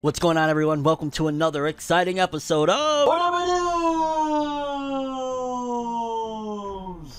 What's going on, everyone? Welcome to another exciting episode of FORNEVERNEWS!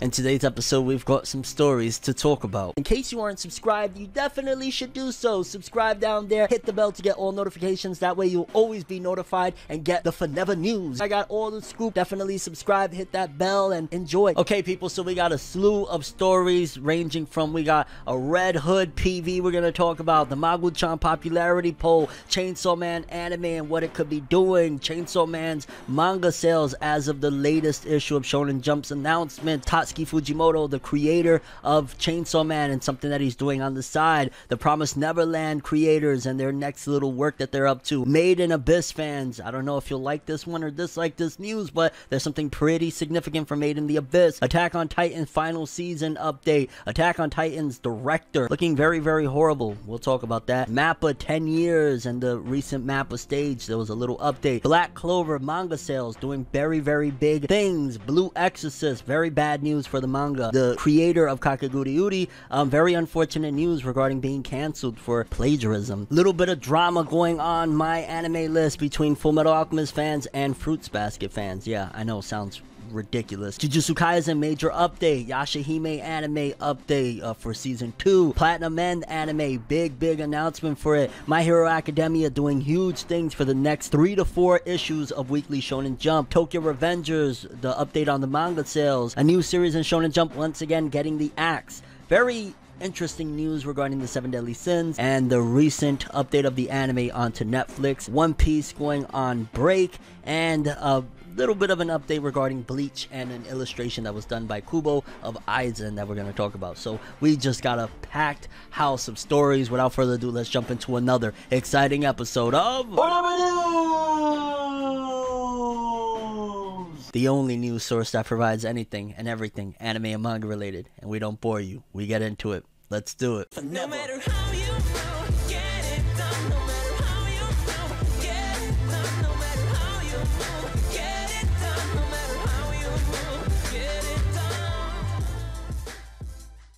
In today's episode, we've got some stories to talk about. In case you aren't subscribed, you definitely should do so. Subscribe down there, hit the bell to get all notifications. That way you'll always be notified and get the FORNEVERNEWS. I got all the scoop. Definitely subscribe, hit that bell, and enjoy. Okay, people, so we got a slew of stories ranging from, we got a Red Hood PV we're going to talk about, the Magu-chan popularity poll, Chainsaw Man anime and what it could be doing, Chainsaw Man's manga sales as of the latest issue of Shonen Jump's announcement, Tatsuki Fujimoto, the creator of Chainsaw Man, and something that he's doing on the side, the promised Neverland creators and their next little work that they're up to, Made in Abyss fans. I don't know if you'll like this one or dislike this news, but there's something pretty significant for Made in the Abyss. Attack on Titan final season update, Attack on Titan's director looking very, very horrible. We'll talk about that. Mappa 10 years and the recent Mappa stage, there was a little update. Black Clover manga sales doing very, very big things. Blue Exorcist, very bad news for the manga. The creator of Kakegurui Uri, very unfortunate news regarding being cancelled for plagiarism. Little bit of drama going on my anime list between Fullmetal Alchemist fans and Fruits Basket fans. Yeah, I know, sounds ridiculous. Jujutsu Kaisen major update, Yashahime anime update for season 2, Platinum End anime, big announcement for it. My Hero Academia doing huge things for the next 3 to 4 issues of Weekly Shonen Jump. Tokyo Revengers, the update on the manga sales, a new series in Shonen Jump once again getting the axe. Very interesting news regarding the 7 Deadly Sins and the recent update of the anime onto Netflix. One Piece going on break, and a little bit of an update regarding Bleach and an illustration that was done by Kubo of Aizen that we're going to talk about. So we just got a packed house of stories. Without further ado, let's jump into another exciting episode of FORNEVERNEWS, the only news source that provides anything and everything anime and manga related, and we don't bore you. We get into it. Let's do it. No matter how you feel, get it done. No matter how you feel, get it done. No matter how you feel, get it done. No matter how you feel, get it done.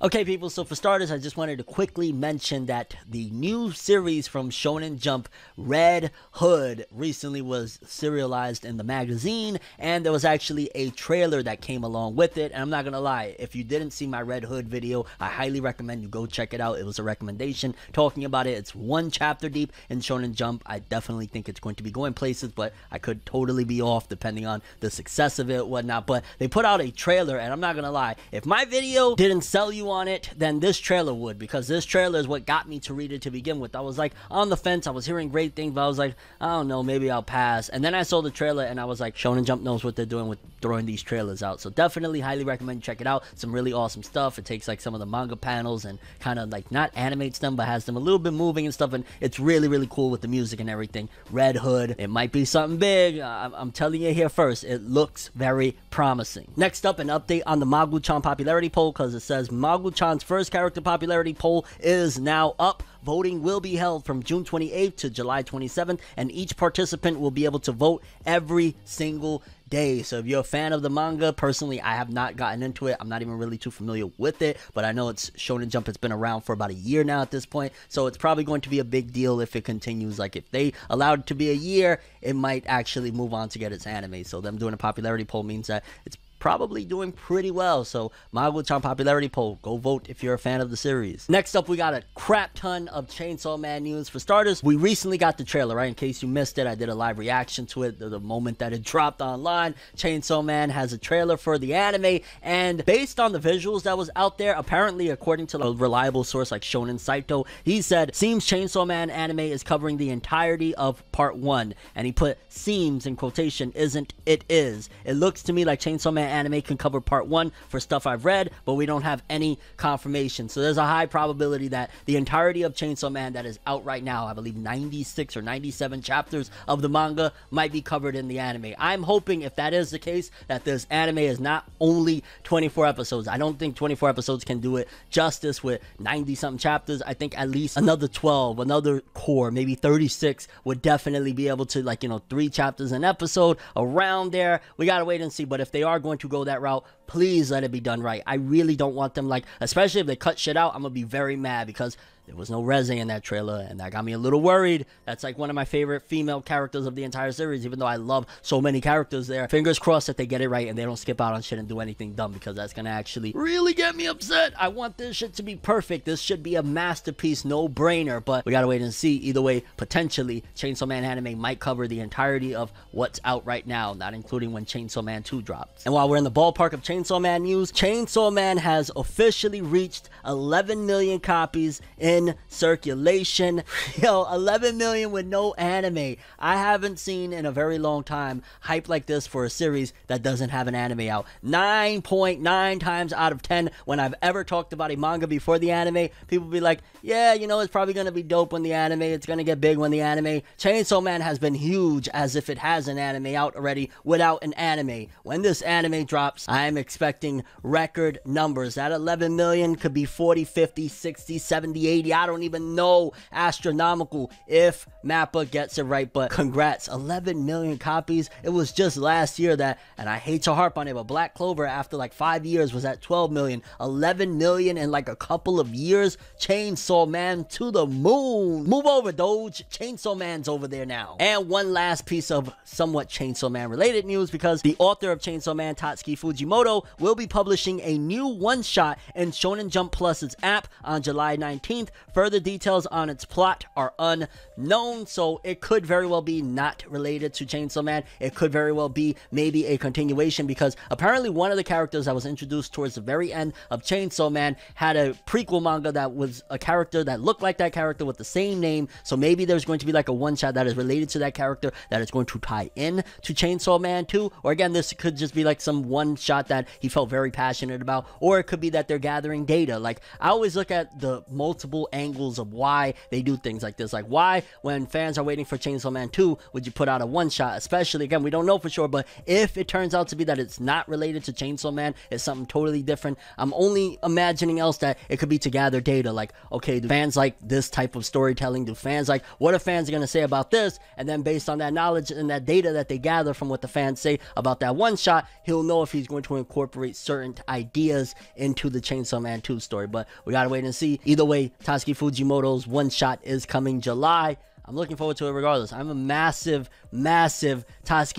Okay, people, so for starters, I just wanted to quickly mention that the new series from Shonen Jump, Red Hood, recently was serialized in the magazine, and there was actually a trailer that came along with it. And I'm not gonna lie, if you didn't see my Red Hood video, I highly recommend you go check it out. It was a recommendation talking about it. It's 1 chapter deep in Shonen Jump. I definitely think it's going to be going places, but I could totally be off depending on the success of it, whatnot. But they put out a trailer, and I'm not gonna lie, if my video didn't sell you on it, then this trailer would, because this trailer is what got me to read it to begin with. I was like on the fence. I was hearing great things, but I was like, I don't know, maybe I'll pass. And then I saw the trailer and I was like, Shonen Jump knows what they're doing with throwing these trailers out. So definitely highly recommend you check it out. Some really awesome stuff. It takes like some of the manga panels and kind of like not animates them, but has them a little bit moving and stuff, and it's really, really cool with the music and everything. Red Hood, it might be something big. I'm telling you here first, it looks very promising. Next up, an update on the Magu-chan popularity poll, because it says Magu-chan's first character popularity poll is now up. Voting will be held from June 28th to July 27th, and each participant will be able to vote every single day. So if you're a fan of the manga, personally, I have not gotten into it. I'm not even really too familiar with it, but I know it's Shonen Jump. It's been around for about a year now at this point, so it's probably going to be a big deal if it continues. Like, if they allowed it to be a year, it might actually move on to get its anime. So them doing a popularity poll means that it's probably doing pretty well. So Magu-chan popularity poll, go vote if you're a fan of the series. Next up, we got a crap ton of Chainsaw Man news. For starters, we recently got the trailer, right? In case you missed it, I did a live reaction to it the moment that it dropped online. Chainsaw Man has a trailer for the anime, and based on the visuals that was out there, apparently, according to a reliable source like Shonen Saito, he said, seems Chainsaw Man anime is covering the entirety of part 1, and he put seems in quotation, isn't, it is. It looks to me like Chainsaw Man anime can cover part 1 for stuff I've read, but we don't have any confirmation. So there's a high probability that the entirety of Chainsaw Man that is out right now, I believe 96 or 97 chapters of the manga, might be covered in the anime. I'm hoping, if that is the case, that this anime is not only 24 episodes. I don't think 24 episodes can do it justice with 90 something chapters. I think at least another 12, another core, maybe 36 would definitely be able to, like, you know, 3 chapters an episode around there. We gotta wait and see. But if they are going to go that route, please let it be done right. I really don't want them, like, especially if they cut shit out, I'm gonna be very mad, because there was no Reze in that trailer, and that got me a little worried. That's like one of my favorite female characters of the entire series, even though I love so many characters there. Fingers crossed that they get it right and they don't skip out on shit and do anything dumb, because that's gonna actually really get me upset. I want this shit to be perfect. This should be a masterpiece, no-brainer, but we gotta wait and see. Either way, potentially, Chainsaw Man anime might cover the entirety of what's out right now, not including when Chainsaw Man 2 drops. And while we're in the ballpark of Chainsaw Man news, Chainsaw Man has officially reached 11 million copies in circulation. Yo, 11 million with no anime. I haven't seen in a very long time hype like this for a series that doesn't have an anime out. 9.9 times out of 10 when I've ever talked about a manga before the anime, people be like, yeah, you know, it's probably gonna be dope when the anime, it's gonna get big when the anime. Chainsaw Man has been huge as if it has an anime out already without an anime. When this anime drops, I am expecting record numbers. That 11 million could be 40, 50, 60, 70, 80. I don't even know. Astronomical if Mappa gets it right. But congrats, 11 million copies. It was just last year that, and I hate to harp on it, but Black Clover after like 5 years was at 12 million. 11 million in like a couple of years. Chainsaw Man to the moon. Move over, Doge. Chainsaw Man's over there now. And one last piece of somewhat Chainsaw Man related news, because the author of Chainsaw Man, Tatsuki Fujimoto, will be publishing a new one-shot in Shonen Jump Plus's app on July 19th. Further details on its plot are unknown, so it could very well be not related to Chainsaw Man. It could very well be maybe a continuation, because apparently one of the characters that was introduced towards the very end of Chainsaw Man had a prequel manga that was a character that looked like that character with the same name, so maybe there's going to be like a one-shot that is related to that character that is going to tie in to Chainsaw Man 2, or again, this could just be like some one-shot that he felt very passionate about, or it could be that they're gathering data. Like, I always look at the multiple angles of why they do things like this. Like, why, when fans are waiting for Chainsaw Man 2, would you put out a one-shot? Especially, again, we don't know for sure, but if it turns out to be that it's not related to Chainsaw Man, it's something totally different, I'm only imagining else that it could be to gather data. Like, okay, do fans like this type of storytelling? Do fans like, what are fans going to say about this? And then based on that knowledge and that data that they gather from what the fans say about that one shot, he'll know if he's going to incorporate certain ideas into the Chainsaw Man 2 story. But we gotta wait and see. Either way, Tatsuki Fujimoto's one shot is coming July. I'm looking forward to it regardless. I'm a massive Tatsuki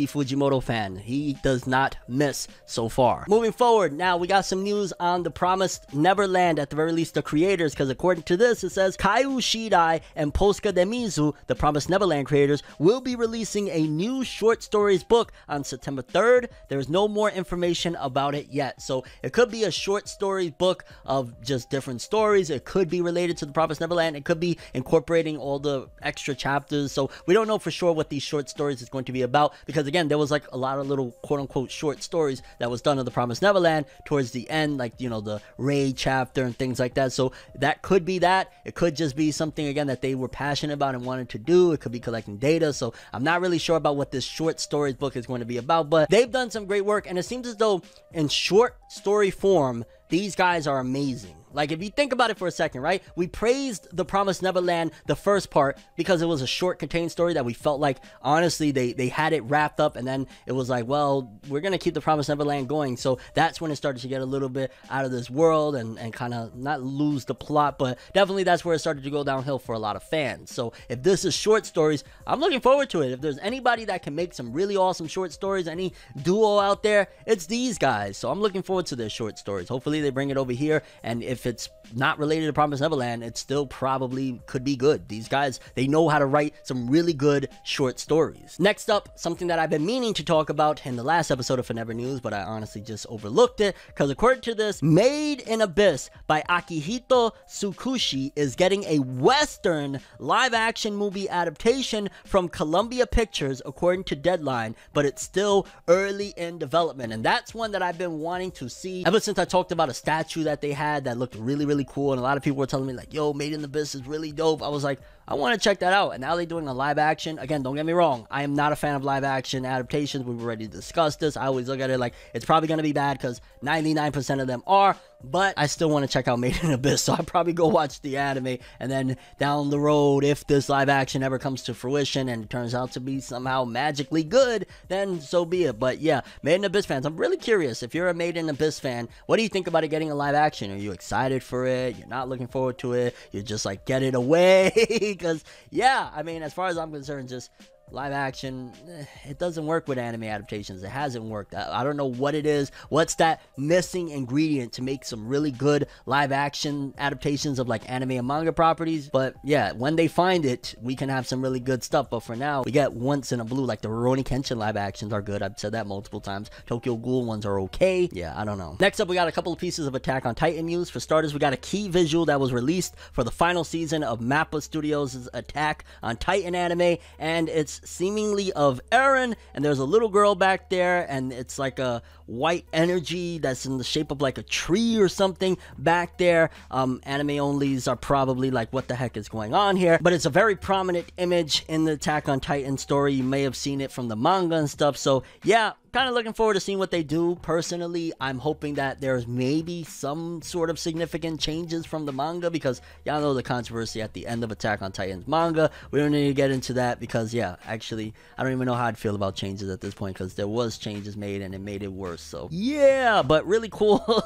Fujimoto fan. He does not miss so far. Moving forward, now we got some news on the promised Neverland, at the very least the creators, because according to this, it says Kaiu Shidai and Posca de Mizu, the promised Neverland creators, will be releasing a new short stories book on September 3rd. There's no more information about it yet. So it could be a short stories book of just different stories. It could be related to the promised Neverland. It could be incorporating all the extra chapters. So we don't know for sure what these short stories is going to be about, because again, there was like a lot of little quote-unquote short stories that was done in the promised Neverland towards the end, like, you know, the raid chapter and things like that. So that could be that. It could just be something again that they were passionate about and wanted to do. It could be collecting data. So I'm not really sure about what this short stories book is going to be about, but they've done some great work, and it seems as though in short story form, these guys are amazing. Like, if you think about it for a second, right? We praised The Promised Neverland, the first part, because it was a short, contained story that we felt like, honestly, they had it wrapped up, and then it was like, well, we're going to keep The Promised Neverland going. So that's when it started to get a little bit out of this world and kind of not lose the plot, but definitely that's where it started to go downhill for a lot of fans. So if this is short stories, I'm looking forward to it. If there's anybody that can make some really awesome short stories, any duo out there, it's these guys. So I'm looking forward to their short stories. Hopefully they bring it over here, and if it's not related to Promised Neverland, it still probably could be good. These guys, they know how to write some really good short stories. Next up, something that I've been meaning to talk about in the last episode of FORNEVER News, but I honestly just overlooked it, because according to this, Made in Abyss by Akihito Tsukushi is getting a Western live-action movie adaptation from Columbia Pictures, according to Deadline, but it's still early in development, and that's one that I've been wanting to see ever since I talked about a statue that they had that looked really cool, and a lot of people were telling me like, yo, Made in Abyss is really dope. I was like, I want to check that out. And now they're doing a live action. Again, don't get me wrong. I am not a fan of live action adaptations. We've already discussed this. I always look at it like it's probably going to be bad because 99% of them are. But I still want to check out Made in Abyss. So I'll probably go watch the anime. And then down the road, if this live action ever comes to fruition and it turns out to be somehow magically good, then so be it. But yeah, Made in Abyss fans, I'm really curious. If you're a Made in Abyss fan, what do you think about it getting a live action? Are you excited for it? You're not looking forward to it? You're just like, get it away? Because, yeah, I mean, as far as I'm concerned, just live action, it doesn't work with anime adaptations. It hasn't worked. I don't know what it is. What's that missing ingredient to make some really good live action adaptations of like anime and manga properties? But yeah, when they find it, we can have some really good stuff. But for now, we get once in a blue. Like the Rurouni Kenshin live actions are good. I've said that multiple times. Tokyo Ghoul ones are okay. Yeah, I don't know. Next up, we got a couple of pieces of Attack on Titan news. For starters, we got a key visual that was released for the final season of Mappa Studios' Attack on Titan anime, and it's seemingly of Eren, and there's a little girl back there, and it's like a white energy that's in the shape of like a tree or something back there. Anime onlys are probably like, what the heck is going on here? But it's a very prominent image in the Attack on Titan story. You may have seen it from the manga and stuff. So yeah, kind of looking forward to seeing what they do. Personally, I'm hoping that there's maybe some sort of significant changes from the manga, because y'all know the controversy at the end of Attack on Titan's manga. We don't need to get into that because, yeah, actually, I don't even know how I'd feel about changes at this point, because there was changes made and it made it worse. So yeah, but really cool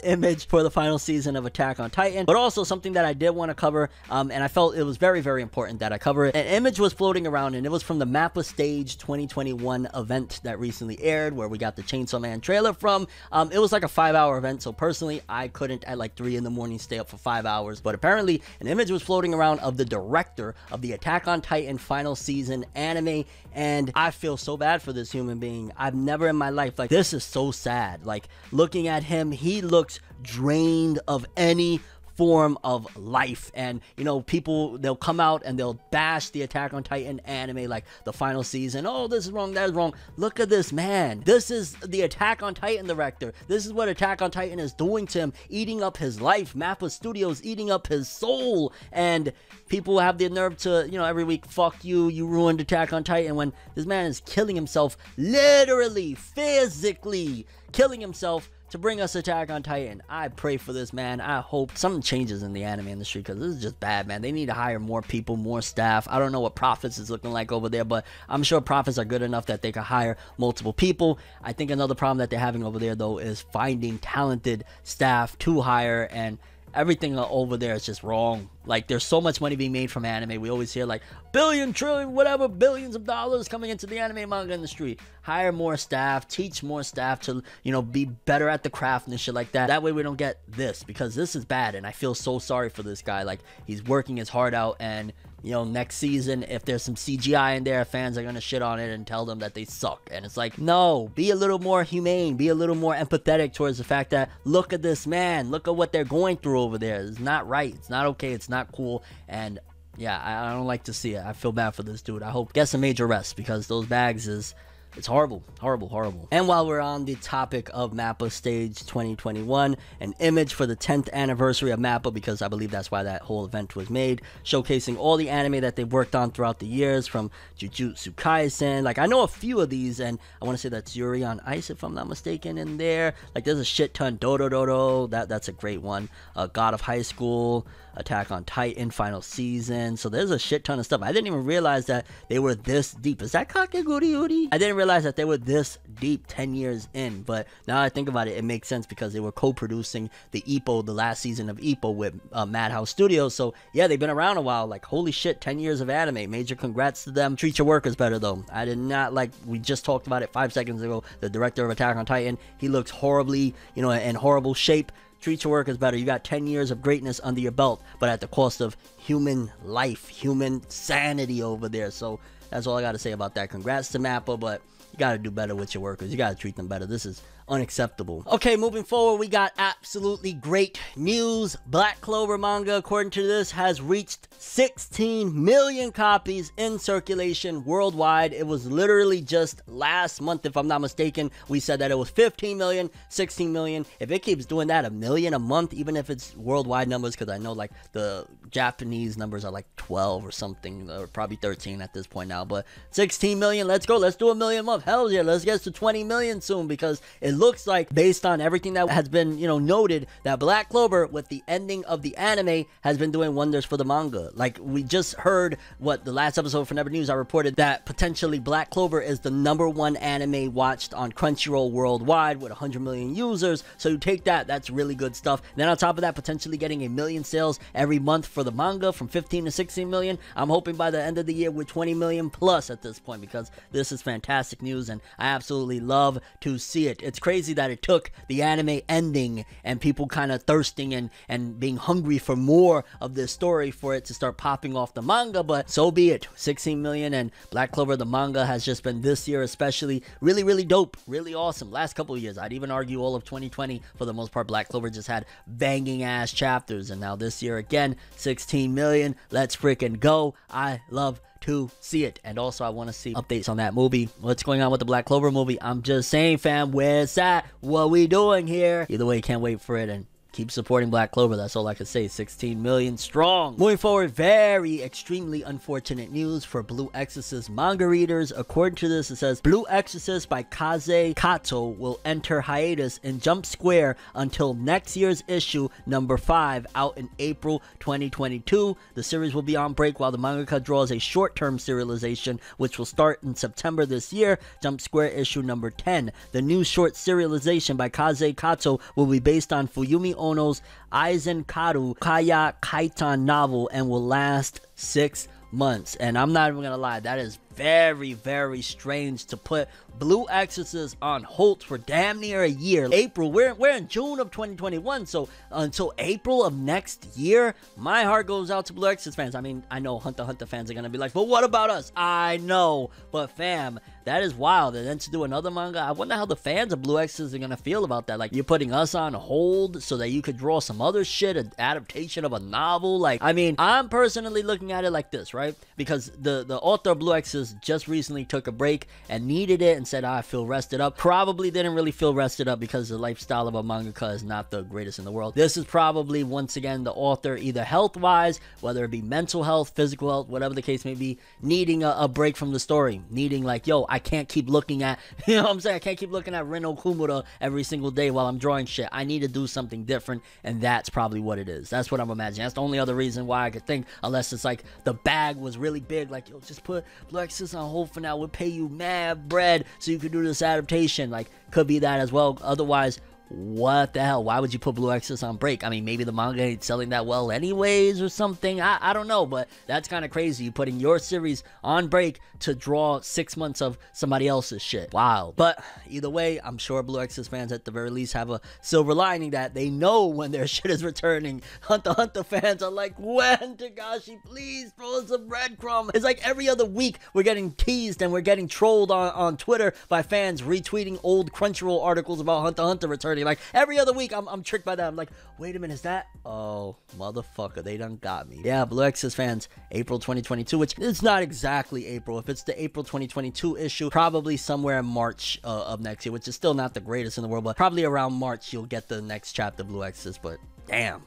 image for the final season of Attack on Titan. But also something that I did want to cover, and I felt it was very, very important that I cover it. An image was floating around, and it was from the Mappa Stage 2021 event that recently aired, where we got the Chainsaw Man trailer from. It was like a 5-hour event, so personally I couldn't at like 3 in the morning stay up for 5 hours, but apparently an image was floating around of the director of the Attack on Titan final season anime, and I feel so bad for this human being. I've never in my life, like, this is so sad. Like, looking at him, he looks drained of any form of life. And you know, people, they'll come out and they'll bash the Attack on Titan anime, like the final season. Oh, this is wrong, that is wrong. Look at this man. This is the Attack on Titan director. This is what Attack on Titan is doing to him, eating up his life. Mappa Studios eating up his soul, and people have the nerve to, you know, every week, fuck you, you ruined Attack on Titan, when this man is killing himself, literally, physically killing himself to bring us Attack on Titan. I pray for this man. I hope something changes in the anime industry, because this is just bad, man. They need to hire more people, more staff. I don't know what Profits is looking like over there, but I'm sure Profits are good enough that they can hire multiple people. I think another problem that they're having over there, though, is finding talented staff to hire, and everything over there is just wrong. Like, there's so much money being made from anime. We always hear like billion, trillion, whatever, billions of dollars coming into the anime manga industry. Hire more staff, teach more staff to, you know, be better at the craft and shit like that. That way we don't get this, because this is bad, and I feel so sorry for this guy. Like, he's working his heart out, and you know, next season, if there's some CGI in there, fans are gonna shit on it and tell them that they suck. And it's like, no, be a little more humane, be a little more empathetic towards the fact that, look at this man, look at what they're going through over there. It's not right, it's not okay, it's not cool. And yeah, I don't like to see it. I feel bad for this dude. I hope he gets a major rest, because those bags is, it's horrible, horrible, horrible. And while we're on the topic of Mappa Stage 2021, an image for the 10th anniversary of Mappa, because I believe that's why that whole event was made, showcasing all the anime that they've worked on throughout the years, from Jujutsu Kaisen. Like, I know a few of these, and I want to say that's Yuri on Ice, if I'm not mistaken, in there. Like, there's a shit ton. Dodo, that's a great one. God of High School, Attack on Titan final season. So there's a shit ton of stuff. I didn't even realize that they were this deep. Is that Kakeguri Yuri? I didn't realize that they were this deep 10 years in, but now I think about it, it makes sense, because they were co-producing the last season of Ippo with Madhouse Studios. So yeah, they've been around a while. Like, holy shit, 10 years of anime. Major congrats to them. Treat your workers better, though. I did not, like, we just talked about it 5 seconds ago, the director of Attack on Titan, he looks horribly, you know, in horrible shape. Treat your workers better. You got 10 years of greatness under your belt, but at the cost of human life, human sanity over there. So that's all I got to say about that. Congrats to Mappa, but you got to do better with your workers. You got to treat them better. This is unacceptable. Okay, moving forward, we got absolutely great news. Black Clover manga, according to this, has reached 16 million copies in circulation worldwide. It was literally just last month, if I'm not mistaken, we said that it was 15 million, 16 million. If it keeps doing that, a million a month, even if it's worldwide numbers, because I know like the Japanese numbers are like 12 or something, or probably 13 at this point now, but 16 million, let's go, let's do a million a month. Hell yeah, let's get to 20 million soon, because it looks like, based on everything that has been, you know, noted, that Black Clover, with the ending of the anime, has been doing wonders for the manga. Like, we just heard what the last episode for Never News, I reported that potentially Black Clover is the #1 anime watched on Crunchyroll worldwide with 100 million users. So you take that, that's really good stuff. Then on top of that, potentially getting a million sales every month for the manga, from 15 to 16 million. I'm hoping by the end of the year we're 20 million plus at this point, because this is fantastic news and I absolutely love to see it. It's crazy that it took the anime ending and people kind of thirsting and being hungry for more of this story for it to start popping off the manga, but so be it. 16 million, and Black Clover, the manga, has just been, this year especially, really, really dope, really awesome. Last couple of years, I'd even argue all of 2020, for the most part, Black Clover just had banging ass chapters, and now this year again, 16 million, let's freaking go. I love to see it. And also, I want to see updates on that movie. What's going on with the Black Clover movie? I'm just saying, fam, where's that? What we doing here? Either way, can't wait for it, and keep supporting Black Clover. That's all I can say. 16 million strong. Moving forward, very extremely unfortunate news for Blue Exorcist manga readers. According to this, it says Blue Exorcist by Kaze Kato will enter hiatus in Jump Square until next year's issue number 5, out in April 2022. The series will be on break while the mangaka draws a short-term serialization, which will start in September this year. Jump Square issue number 10. The new short serialization by Kaze Kato will be based on Fuyumi Ono's Aizen Karu Kaya Kaitan novel and will last 6 months. And I'm not even gonna lie, that is very, very strange to put Blue Exorcist on hold for damn near a year. April, we're in June of 2021, so until April of next year, my heart goes out to Blue Exorcist fans. I mean, I know Hunter x Hunter fans are gonna be like, but what about us? I know, but fam, that is wild. And then to do another manga, I wonder how the fans of Blue Exorcist are gonna feel about that. Like, you're putting us on hold so that you could draw some other shit, an adaptation of a novel. Like, I mean, I'm personally looking at it like this, right? Because the author of Blue Exorcist just recently took a break and needed it and said, I feel rested up. Probably didn't really feel rested up because the lifestyle of a mangaka is not the greatest in the world. This is probably, once again, the author, either health-wise, whether it be mental health, physical health, whatever the case may be, needing a break from the story. Needing, like, yo, I can't keep looking at, you know what I'm saying? I can't keep looking at Reno Kumura every single day while I'm drawing shit. I need to do something different, and that's probably what it is. That's what I'm imagining. That's the only other reason why I could think, unless it's like the bag was really big, like, yo, just put Blue Exorcist on hold for now. We'll pay you mad bread so you can do this adaptation. Like, could be that as well. Otherwise, what the hell? Why would you put Blue Exorcist on break? I mean, maybe the manga ain't selling that well anyways or something. I don't know, but that's kind of crazy. You putting your series on break to draw 6 months of somebody else's shit. Wild. But either way, I'm sure Blue Exorcist fans at the very least have a silver lining that they know when their shit is returning. Hunter x Hunter fans are like, when, Tagashi, please throw us a breadcrumb. It's like every other week we're getting teased and we're getting trolled on Twitter by fans retweeting old Crunchyroll articles about Hunter x Hunter returning. Like, every other week, I'm tricked by that. I'm like, wait a minute, is that? Oh, motherfucker, they done got me. Yeah, Blue Exorcist fans, April 2022, which is not exactly April. If it's the April 2022 issue, probably somewhere in March of next year, which is still not the greatest in the world, but probably around March, you'll get the next chapter of Blue Exorcist. But damn.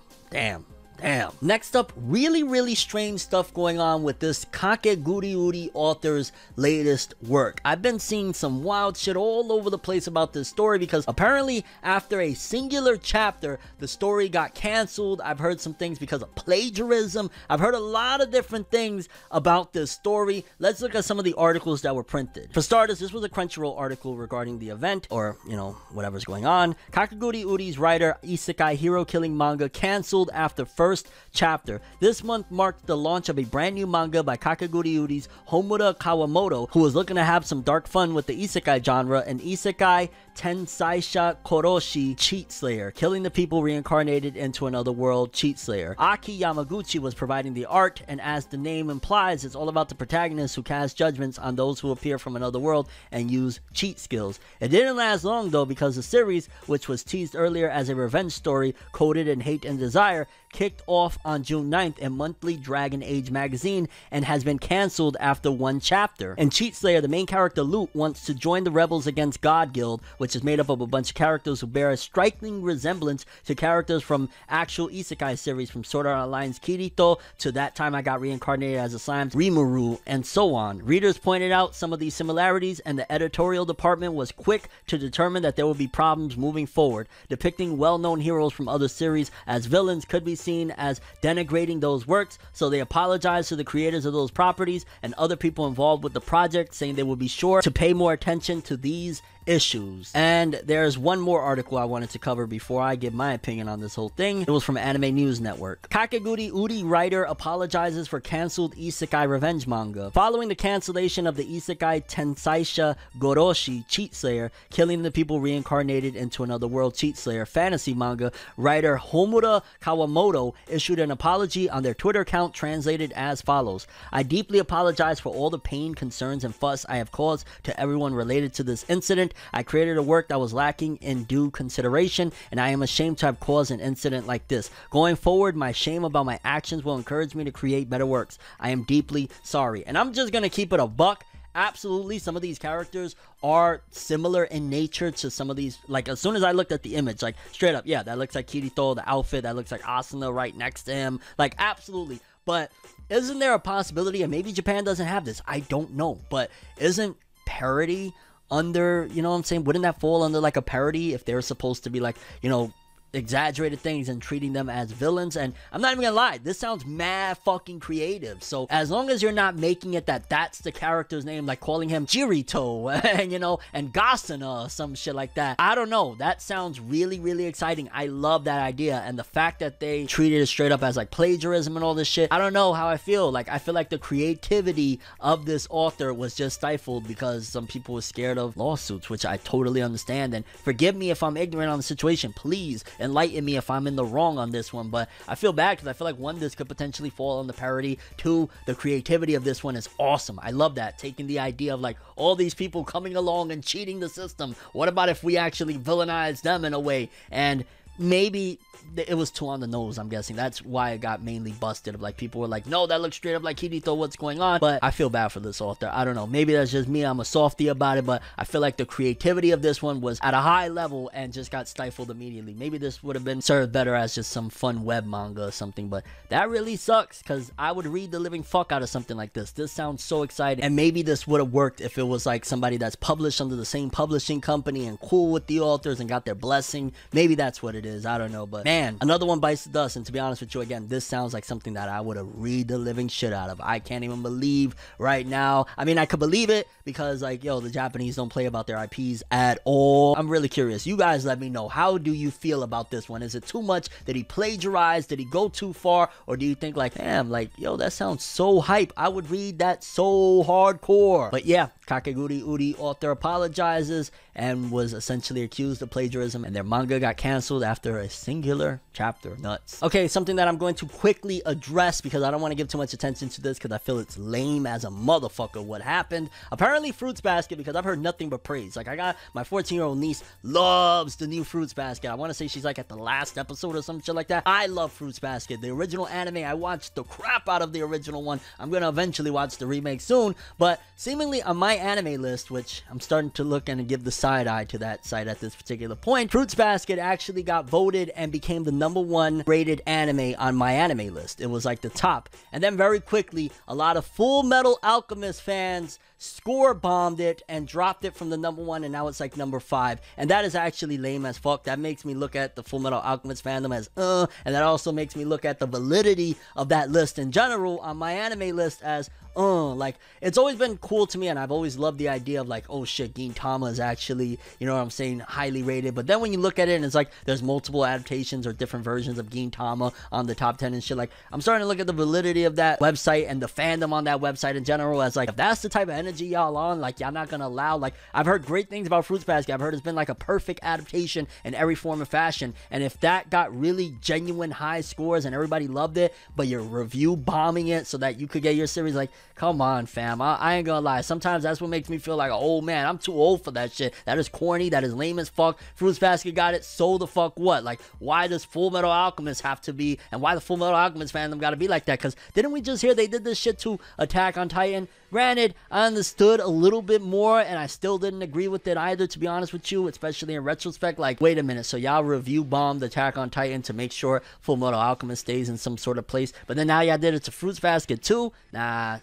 Next up, really, really strange stuff going on with this Kakeguri author's latest work. I've been seeing some wild shit all over the place about this story because apparently after a singular chapter, the story got canceled. I've heard some things because of plagiarism. I've heard a lot of different things about this story. Let's look at some of the articles that were printed. For starters, this was a Crunchyroll article regarding the event, or, you know, whatever's going on. Kakeguri Uri's writer Isekai hero killing manga canceled after first first chapter. This month marked the launch of a brand new manga by Kakegurui Uri's Homura Kawamoto, who was looking to have some dark fun with the isekai genre, and Isekai Tensaisha Koroshi Cheat Slayer, killing the people reincarnated into another world cheat slayer. Aki Yamaguchi was providing the art, and as the name implies, it's all about the protagonist who casts judgments on those who appear from another world and use cheat skills. It didn't last long though, because the series, which was teased earlier as a revenge story coded in hate and desire, kicked off on June 9th in monthly Dragon Age magazine and has been cancelled after one chapter. In Cheat Slayer, the main character Lute wants to join the rebels against God Guild, which is made up of a bunch of characters who bear a striking resemblance to characters from actual isekai series, from Sword Art Online's Kirito to That Time I Got Reincarnated as a Slime's Rimuru, and so on. Readers pointed out some of these similarities, and the editorial department was quick to determine that there would be problems moving forward. Depicting well-known heroes from other series as villains could be seen as denigrating those works, so they apologized to the creators of those properties and other people involved with the project, saying they would be sure to pay more attention to these issues. And there's one more article I wanted to cover before I give my opinion on this whole thing. It was from Anime News Network. Kakegurui Uri writer apologizes for cancelled isekai revenge manga. Following the cancellation of the isekai Tensaisha Goroshi Cheat Slayer, killing the people reincarnated into another world cheat slayer fantasy manga, writer Homura Kawamoto issued an apology on their Twitter account, translated as follows: "I deeply apologize for all the pain, concerns, and fuss I have caused to everyone related to this incident. I created a work that was lacking in due consideration, and I am ashamed to have caused an incident like this. Going forward, my shame about my actions will encourage me to create better works. I am deeply sorry." And I'm just gonna keep it a buck. Absolutely, some of these characters are similar in nature to some of these. Like, as soon as I looked at the image, like, straight up, yeah, that looks like Kirito, the outfit, that looks like Asuna right next to him. Like, absolutely. But isn't there a possibility, and maybe Japan doesn't have this, I don't know, but isn't parody under, you know what I'm saying, wouldn't that fall under like a parody if they're supposed to be like, you know, exaggerated things and treating them as villains? And I'm not even gonna lie, this sounds mad fucking creative. So as long as you're not making it that that's the character's name, like calling him Jirito and, you know, and Gasuna or some shit like that, I don't know, that sounds really, really exciting. I love that idea, and the fact that they treated it straight up as like plagiarism and all this shit, I don't know how I feel. Like, I feel like the creativity of this author was just stifled because some people were scared of lawsuits, which I totally understand. And forgive me if I'm ignorant on the situation, please enlighten me if I'm in the wrong on this one. But I feel bad because I feel like, one, this could potentially fall on the parody. Two, the creativity of this one is awesome. I love that, taking the idea of like all these people coming along and cheating the system. What about if we actually villainize them in a way? And maybe it was too on the nose, I'm guessing. That's why it got mainly busted. Of like, people were like, no, that looks straight up like Kirito, what's going on? But I feel bad for this author. I don't know, maybe that's just me, I'm a softie about it, but I feel like the creativity of this one was at a high level and just got stifled immediately. Maybe this would have been served better as just some fun web manga or something, but that really sucks, because I would read the living fuck out of something like this. This sounds so exciting, and maybe this would have worked if it was like somebody that's published under the same publishing company and cool with the authors and got their blessing. Maybe that's what it is, I don't know. But man, another one bites the dust. And to be honest with you, again, this sounds like something that I would have read the living shit out of. I can't even believe right now. I mean, I could believe it because, like, yo, the Japanese don't play about their IPs at all. I'm really curious. You guys let me know. How do you feel about this one? Is it too much? Did he plagiarize? Did he go too far? Or do you think like, damn, like, yo, that sounds so hype, I would read that so hardcore? But yeah, Kakegurui Uri author apologizes and was essentially accused of plagiarism, and their manga got canceled after a singular chapter. Nuts. Okay, something that I'm going to quickly address because I don't want to give too much attention to this because I feel it's lame as a motherfucker what happened. Apparently Fruits Basket, because I've heard nothing but praise. Like, I got my 14-year-old niece loves the new Fruits Basket. I want to say she's like at the last episode or some shit like that. I love Fruits Basket. The original anime, I watched the crap out of the original one. I'm gonna eventually watch the remake soon, but seemingly on my anime list, which I'm starting to look and give the side eye to that site at this particular point, Fruits Basket actually got voted and became the #1 rated anime on my anime list. It was like the top. And then very quickly, a lot of Fullmetal Alchemist fans score bombed it and dropped it from the #1, and now it's like #5. And that is actually lame as fuck. That makes me look at the Fullmetal Alchemist fandom as and that also makes me look at the validity of that list in general on my anime list as like, it's always been cool to me, and I've always loved the idea of like, oh shit, Gintama is actually, you know what I'm saying, highly rated. But then when you look at it and it's like there's multiple adaptations or different versions of Gintama on the top 10 and shit, like, I'm starting to look at the validity of that website and the fandom on that website in general as like, if that's the type of energy y'all on, like, y'all not gonna allow, like, I've heard great things about Fruits Basket. I've heard it's been like a perfect adaptation in every form of fashion, and if that got really genuine high scores and everybody loved it, but you're review bombing it so that you could get your series, like, come on fam, I ain't gonna lie, sometimes that's what makes me feel like an old man. I'm too old for that shit. That is corny, that is lame as fuck. Fruits Basket got it, so the fuck what? Like, why does Fullmetal Alchemist have to be, and why the Fullmetal Alchemist fandom gotta be like that? Because didn't we just hear they did this shit to Attack on Titan? Granted, I understood a little bit more, and I still didn't agree with it either, to be honest with you, especially in retrospect. Like, wait a minute, so y'all review bombed Attack on Titan to make sure Fullmetal Alchemist stays in some sort of place, but then now y'all did it to Fruits Basket too? Nah,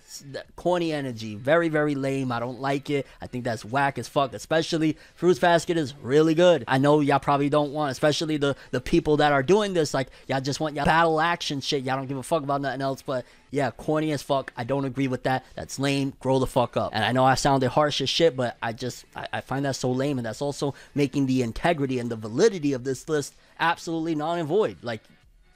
corny energy, very, very lame. I don't like it. I think that's whack as fuck, especially Fruits Basket is really good. I know y'all probably don't want, especially the people that are doing this, like, y'all just want y'all battle action shit. Y'all don't give a fuck about nothing else, but yeah, corny as fuck. I don't agree with that. That's lame. Grow the fuck up. And I know I sounded harsh as shit, but I find that so lame, and that's also making the integrity and the validity of this list absolutely null and void. Like,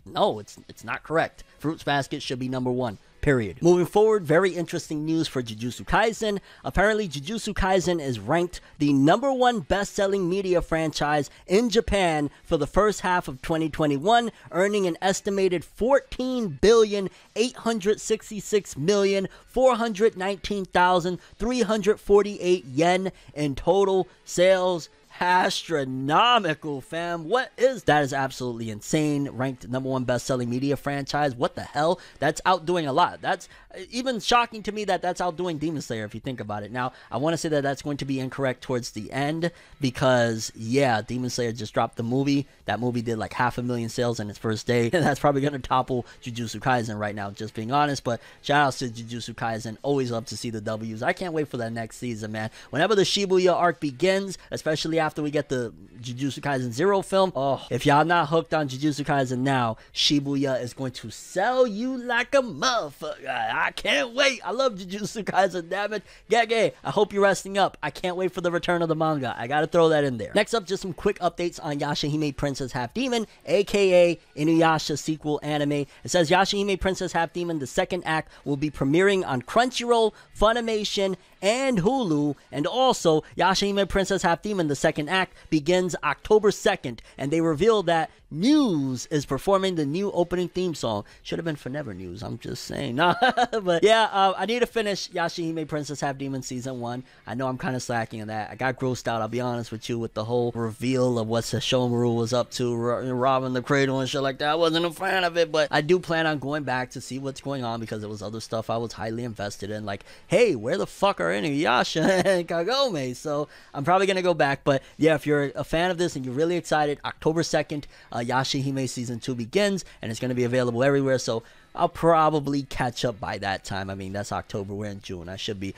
no, it's not correct. Fruits Basket should be number one. Period. Moving forward, very interesting news for Jujutsu Kaisen. Apparently, Jujutsu Kaisen is ranked the _1 best-selling media franchise in Japan for the first half of 2021, earning an estimated 14,866,419,348 yen in total sales. Astronomical, fam. What is that? Is absolutely insane. Ranked #1 best-selling media franchise. What the hell? That's outdoing a lot. That's even shocking to me that that's outdoing Demon Slayer, if you think about it. Now, I want to say that that's going to be incorrect towards the end, because yeah, Demon Slayer just dropped the movie. That movie did like 500,000 sales in its first day, and that's probably going to topple Jujutsu Kaisen right now, just being honest. But shout outs to Jujutsu Kaisen. Always love to see the W's. I can't wait for that next season, man. Whenever the Shibuya arc begins, especially after we get the Jujutsu Kaisen 0 film, oh, if y'all not hooked on Jujutsu Kaisen now, Shibuya is going to sell you like a motherfucker. I can't wait. I love Jujutsu Kaisen, damn it. Gege, I hope you're resting up. I can't wait for the return of the manga. I gotta throw that in there. Next up, just some quick updates on Yashahime Princess Half Demon, aka Inuyasha sequel anime. It says Yashahime Princess Half Demon, the second act, will be premiering on Crunchyroll, Funimation, and Hulu, and also Yashahime Princess Half Demon, the second act, begins October 2nd, and they revealed that Muse is performing the new opening theme song. Should have been ForneverNews, I'm just saying. Nah, but yeah, I need to finish Yashahime Princess Half Demon Season 1. I know I'm kind of slacking on that. I got grossed out, I'll be honest with you, with the whole reveal of what Sesshomaru was up to, robbing the cradle and shit like that. I wasn't a fan of it, but I do plan on going back to see what's going on, because there was other stuff I was highly invested in, like, hey, where the fuck are Inuyasha and Kagome? So I'm probably going to go back. But yeah, if you're a fan of this and you're really excited, October 2nd, Yashahime Season 2 begins, and it's going to be available everywhere, so I'll probably catch up by that time. I mean, that's October, we're in June. I should be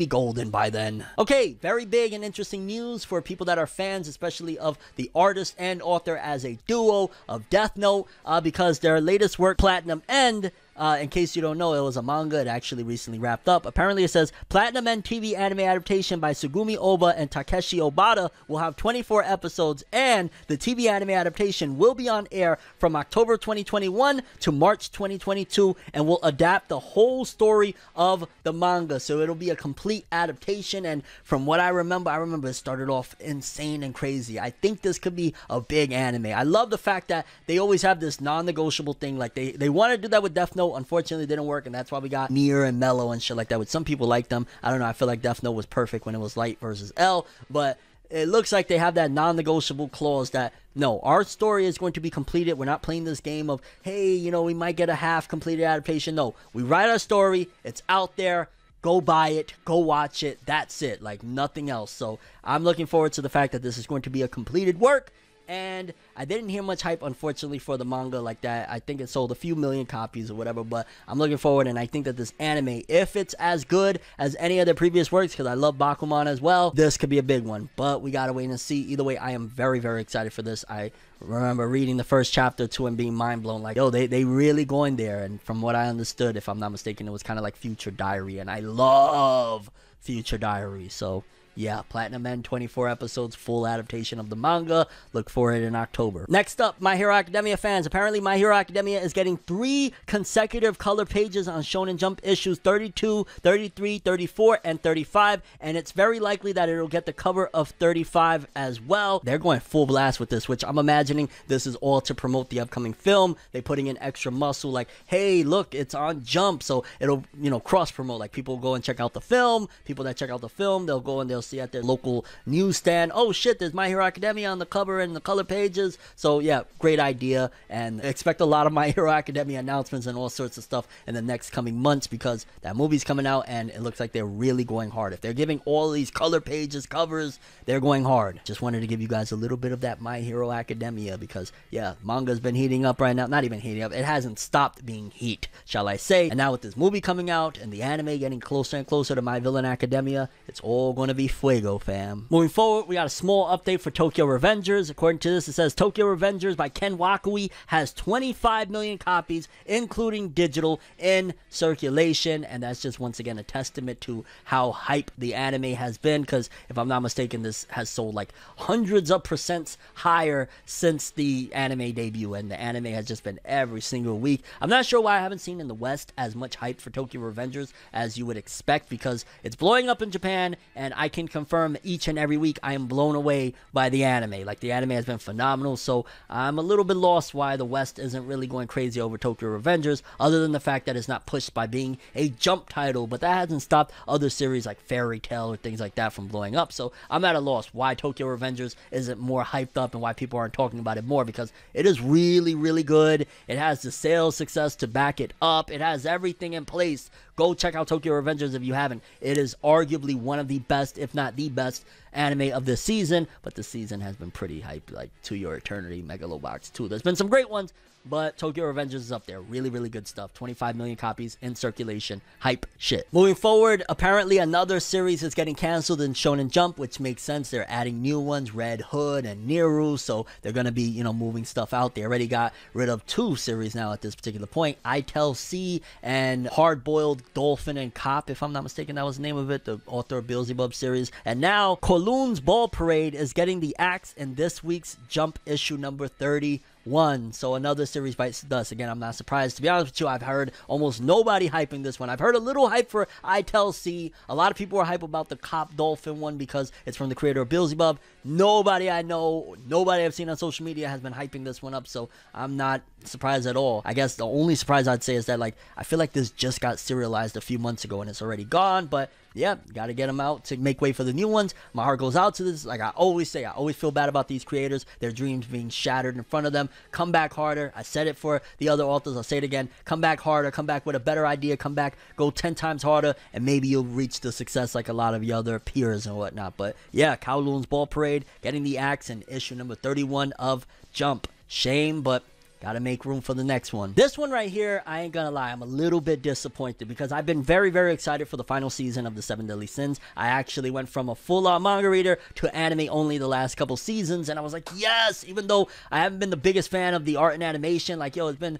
golden by then. Okay, very big and interesting news for people that are fans, especially of the artist and author as a duo of Death Note, because their latest work, Platinum End, in case you don't know, it was a manga. It actually recently wrapped up. Apparently, it says Platinum End TV anime adaptation by Sugumi Oba and Takeshi Obata will have 24 episodes, and the TV anime adaptation will be on air from October 2021 to March 2022, and will adapt the whole story of the manga. So it'll be a complete adaptation, and from what I remember it started off insane and crazy. I think this could be a big anime. I love the fact that they always have this non-negotiable thing. Like, they want to do that with Death Note. Unfortunately, it didn't work, and that's why we got Nier and Mellow and shit like that, which some people like them. I don't know, I feel like Death Note was perfect when it was Light versus L, but it looks like they have that non-negotiable clause that, no, our story is going to be completed. We're not playing this game of, hey, you know, we might get a half-completed adaptation. No, we write our story, it's out there, go buy it, go watch it, that's it, like nothing else. So I'm looking forward to the fact that this is going to be a completed work, And I didn't hear much hype, unfortunately, for the manga like that. I think it sold a few million copies or whatever, but I'm looking forward, and I think that this anime, if it's as good as any of their previous works, because I love Bakuman as well, this could be a big one. But we gotta wait and see. Either way, I am very, very excited for this. I remember reading the first chapter to and being mind blown, like, yo, they really going there. And from what I understood, if I'm not mistaken, it was kind of like Future Diary, and I love Future Diary. So yeah, Platinum End, 24 episodes, full adaptation of the manga. Look for it in October. Next up, My Hero Academia fans. Apparently, My Hero Academia is getting 3 consecutive color pages on Shonen Jump issues 32, 33, 34, and 35. And it's very likely that it'll get the cover of 35 as well. They're going full blast with this, which I'm imagining this is all to promote the upcoming film. They're putting in extra muscle, like, hey, look, it's on Jump. So it'll, cross-promote. Like, people go and check out the film. People that check out the film, they'll go and they'll see at their local newsstand, oh shit, there's My Hero Academia on the cover and the color pages. So yeah, great idea, and expect a lot of My Hero Academia announcements and all sorts of stuff in the next coming months, because that movie's coming out and it looks like they're really going hard. If they're giving all these color pages, covers, they're going hard. Just wanted to give you guys a little bit of that My Hero Academia, because yeah, manga's been heating up right now. Not even heating up, it hasn't stopped being heat, shall I say. And now with this movie coming out and the anime getting closer and closer to My Villain Academia, it's all going to be fuego, fam. Moving forward, we got a small update for Tokyo Revengers. According to this, it says Tokyo Revengers by Ken Wakui has 25 million copies, including digital, in circulation. And that's just once again a testament to how hype the anime has been, because if I'm not mistaken, this has sold like hundreds of percents higher since the anime debut, and the anime has just been every single week. I'm not sure why I haven't seen in the West as much hype for Tokyo Revengers as you would expect, because it's blowing up in Japan, and I can confirm each and every week I am blown away by the anime. Like, the anime has been phenomenal, so I'm a little bit lost why the West isn't really going crazy over Tokyo Revengers, other than the fact that it's not pushed by being a Jump title. But that hasn't stopped other series like Fairy Tail or things like that from blowing up. So I'm at a loss why Tokyo Revengers isn't more hyped up and why people aren't talking about it more, because it is really, really good. It has the sales success to back it up. It has everything in place. Go check out Tokyo Revengers if you haven't. It is arguably one of the best, if not the best, anime of this season. But the season has been pretty hyped, like To Your Eternity, Megalobox 2. There's been some great ones, but Tokyo Revengers is up there. Really, really good stuff. 25 million copies in circulation. Hype shit. Moving forward, apparently another series is getting canceled in Shonen Jump, which makes sense. They're adding new ones, Red Hood and Neru, so they're going to be, moving stuff out. They already got rid of 2 series now at this particular point. I Tell C and Hard Boiled Dolphin and Cop, if I'm not mistaken, that was the name of it, the author of Beelzebub series. And now Kowloon's Ball Parade is getting the axe in this week's Jump issue number 31. So another series bites the dust. Again, I'm not surprised. To be honest with you, I've heard almost nobody hyping this one. I've heard a little hype for I Tell C. A lot of people are hype about the Cop Dolphin one because it's from the creator of Beelzebub. Nobody I know, nobody I've seen on social media has been hyping this one up, so I'm not surprised at all. I guess the only surprise I'd say is that, like, I feel like this just got serialized a few months ago and it's already gone, but yeah, gotta get them out to make way for the new ones. My heart goes out to this. Like I always say, I always feel bad about these creators, their dreams being shattered in front of them. Come back harder. I said it for the other authors, I'll say it again. Come back harder, come back with a better idea, come back, go 10 times harder, and maybe you'll reach the success like a lot of your other peers and whatnot. But yeah, Kowloon's Ball Parade getting the axe in issue number 31 of Jump. Shame, but gotta make room for the next one. This one right here, I ain't gonna lie, I'm a little bit disappointed because I've been very, very excited for the final season of the 7 Deadly Sins. I actually went from a full-on manga reader to anime only the last couple seasons, and I was like, yes! Even though I haven't been the biggest fan of the art and animation, like, yo, it's been...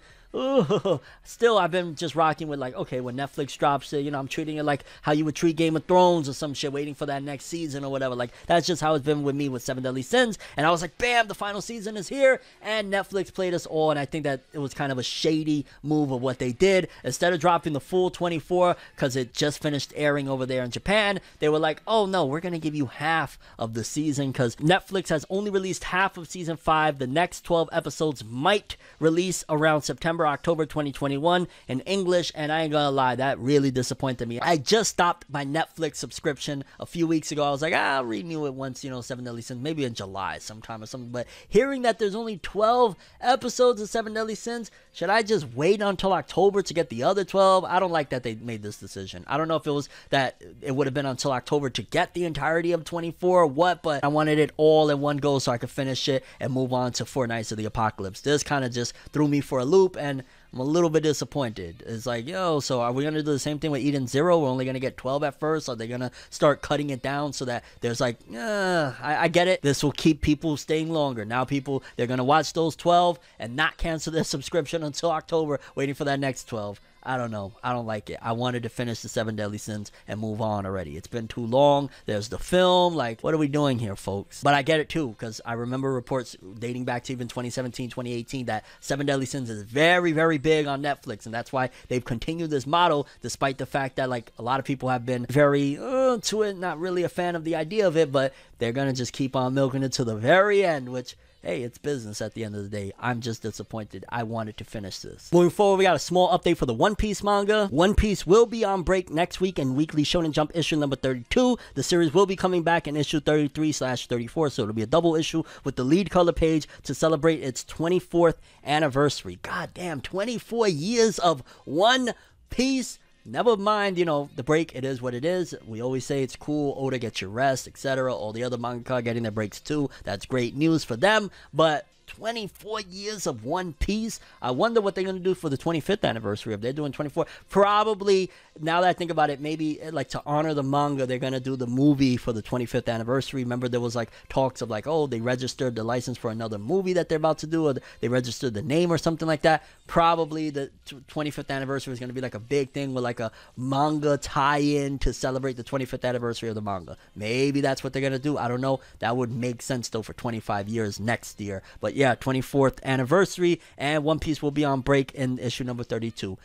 still, I've been just rocking with, like, okay, when Netflix drops it, I'm treating it like how you would treat Game of Thrones or some shit, waiting for that next season or whatever. Like, that's just how it's been with me with 7 Deadly Sins. And I was like, bam, the final season is here, and Netflix played us all, and I think that it was kind of a shady move of what they did. Instead of dropping the full 24, because it just finished airing over there in Japan, they were like, oh no, we're gonna give you half of the season, because Netflix has only released half of season 5. The next 12 episodes might release around September September, October 2021 in English, and I ain't gonna lie, that really disappointed me. I just stopped my Netflix subscription a few weeks ago. I was like, I'll renew it once, Seven Deadly Sins, maybe in July sometime or something, but hearing that there's only 12 episodes of Seven Deadly Sins, should I just wait until October to get the other 12? I don't like that they made this decision. I don't know if it was that it would have been until October to get the entirety of 24 or what, but I wanted it all in one go so I could finish it and move on to Four Nights of the Apocalypse. This kind of just threw me for a loop, and I'm a little bit disappointed. It's like, yo, so are we going to do the same thing with Eden Zero? We're only going to get 12 at first. Are they going to start cutting it down so that there's like, I get it. This will keep people staying longer. Now people, they're going to watch those 12 and not cancel their subscription until October, waiting for that next 12. I don't know. I don't like it. I wanted to finish the Seven Deadly Sins and move on already. It's been too long. There's the film. Like, what are we doing here, folks? But I get it too, because I remember reports dating back to even 2017, 2018 that Seven Deadly Sins is very, very big on Netflix, and that's why they've continued this model, despite the fact that like a lot of people have been very to it, not really a fan of the idea of it, but they're gonna just keep on milking it to the very end, which, hey, it's business at the end of the day. I'm just disappointed. I wanted to finish this. Moving forward, we got a small update for the One Piece manga. One Piece will be on break next week in Weekly Shonen Jump issue number 32. The series will be coming back in issue 33/34, so it'll be a double issue with the lead color page to celebrate its 24th anniversary. God damn, 24 years of One Piece. Never mind, the break, it is what it is. We always say it's cool, Oda gets your rest, etc. All the other mangaka getting their breaks too. That's great news for them, but 24 years of One Piece. I wonder what they're going to do for the 25th anniversary. If they're doing 24, probably, now that I think about it, maybe like to honor the manga, they're going to do the movie for the 25th anniversary. Remember, there was like talks of like, oh, they registered the license for another movie that they're about to do, or they registered the name or something like that. Probably the 25th anniversary is going to be like a big thing with like a manga tie-in to celebrate the 25th anniversary of the manga. Maybe that's what they're going to do. I don't know. That would make sense though for 25 years next year. But yeah, 24th anniversary, and One Piece will be on break in issue number 32.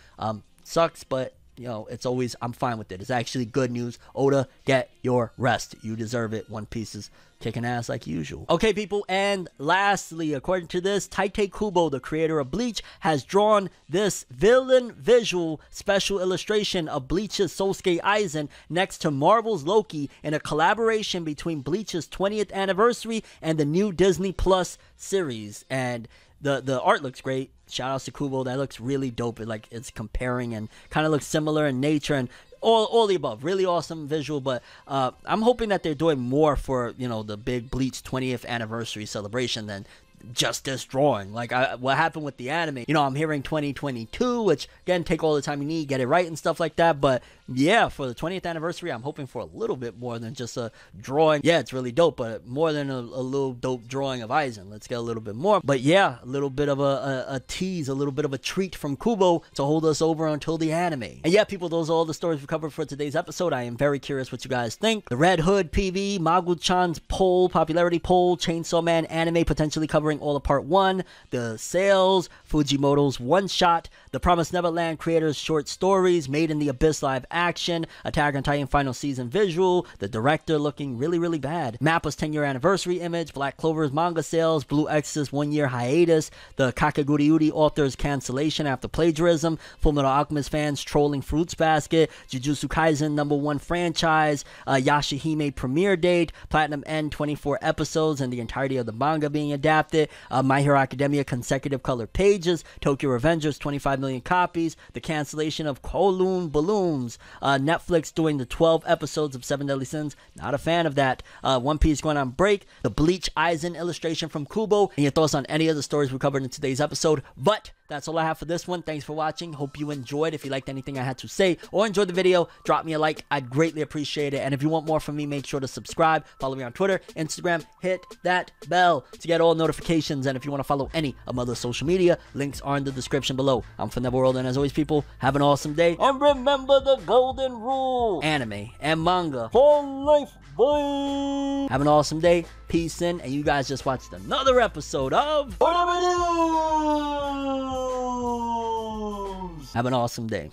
Sucks, but it's always, I'm fine with it. It's actually good news. Oda, get your rest. You deserve it. One Piece is kicking ass like usual. Okay, people, and lastly, according to this, Tite Kubo, the creator of Bleach, has drawn this villain visual special illustration of Bleach's Sosuke Aizen next to Marvel's Loki in a collaboration between Bleach's 20th anniversary and the new Disney Plus series. And the art looks great. Shout outs to Kubo. That looks really dope. It's comparing and kind of looks similar in nature and all the above. Really awesome visual, but I'm hoping that they're doing more for the big Bleach 20th anniversary celebration than just this drawing. Like what happened with the anime, I'm hearing 2022, which again, take all the time you need, get it right and stuff like that. But yeah, for the 20th anniversary, I'm hoping for a little bit more than just a drawing. Yeah, it's really dope, but more than a little dope drawing of Aizen. Let's get a little bit more. But yeah, a little bit of a tease, a little bit of a treat from Kubo to hold us over until the anime. And yeah, people, those are all the stories we covered for today's episode. I am very curious what you guys think. The Red Hood PV, Magu-chan's popularity poll, Chainsaw Man anime potentially covering all of part 1, the sales, Fujimoto's one shot, the Promised Neverland creators short stories, Made in the Abyss live action, Attack on Titan final season visual, the director looking really, really bad, Mappa's 10-year anniversary image, Black Clover's manga sales, Blue Exorcist 1-year hiatus, the Kakegurui author's cancellation after plagiarism, Fullmetal Alchemist fans trolling Fruits Basket, Jujutsu Kaisen #1 franchise, Yashahime premiere date, Platinum End 24 episodes and the entirety of the manga being adapted, My Hero Academia consecutive color pages, Tokyo Revengers 25 million copies, the cancellation of Kowloon Balloons, Netflix doing the 12 episodes of Seven Deadly Sins, not a fan of that, One Piece going on break, the Bleach Aizen illustration from Kubo, and your thoughts on any of the stories we covered in today's episode. But that's all I have for this one. Thanks for watching. Hope you enjoyed. If you liked anything I had to say or enjoyed the video, drop me a like. I'd greatly appreciate it. And if you want more from me, make sure to subscribe. Follow me on Twitter, Instagram. Hit that bell to get all notifications. And if you want to follow any of my other social media, links are in the description below. I'm ForneverWorld, and as always, people, have an awesome day. And remember the golden rule. Anime and manga for life. Bye. Have an awesome day. Peace in. And you guys just watched another episode of ForneverNews. Have an awesome day.